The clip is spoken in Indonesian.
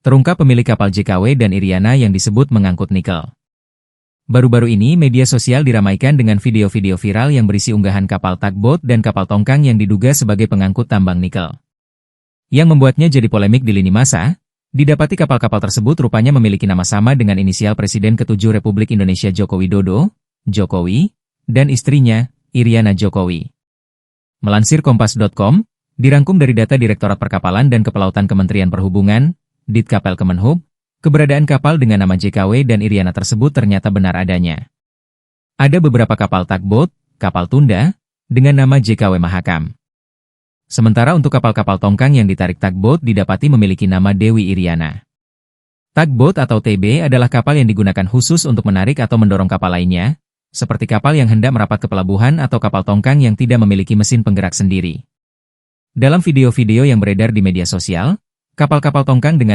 Terungkap pemilik kapal JKW dan Iriana yang disebut mengangkut nikel. Baru-baru ini media sosial diramaikan dengan video-video viral yang berisi unggahan kapal tugboat dan kapal tongkang yang diduga sebagai pengangkut tambang nikel. Yang membuatnya jadi polemik di lini massa, didapati kapal-kapal tersebut rupanya memiliki nama sama dengan inisial Presiden ke-7 Republik Indonesia Joko Widodo, Jokowi, dan istrinya, Iriana Jokowi. Melansir Kompas.com, dirangkum dari data Direktorat Perkapalan dan Kepelautan Kementerian Perhubungan, Ditkapel Kemenhub, keberadaan kapal dengan nama JKW dan Iriana tersebut ternyata benar adanya. Ada beberapa kapal tugboat, kapal tunda, dengan nama JKW Mahakam. Sementara untuk kapal-kapal tongkang yang ditarik tugboat didapati memiliki nama Dewi Iriana. Tugboat atau TB adalah kapal yang digunakan khusus untuk menarik atau mendorong kapal lainnya, seperti kapal yang hendak merapat ke pelabuhan atau kapal tongkang yang tidak memiliki mesin penggerak sendiri. Dalam video-video yang beredar di media sosial, kapal-kapal tongkang dengan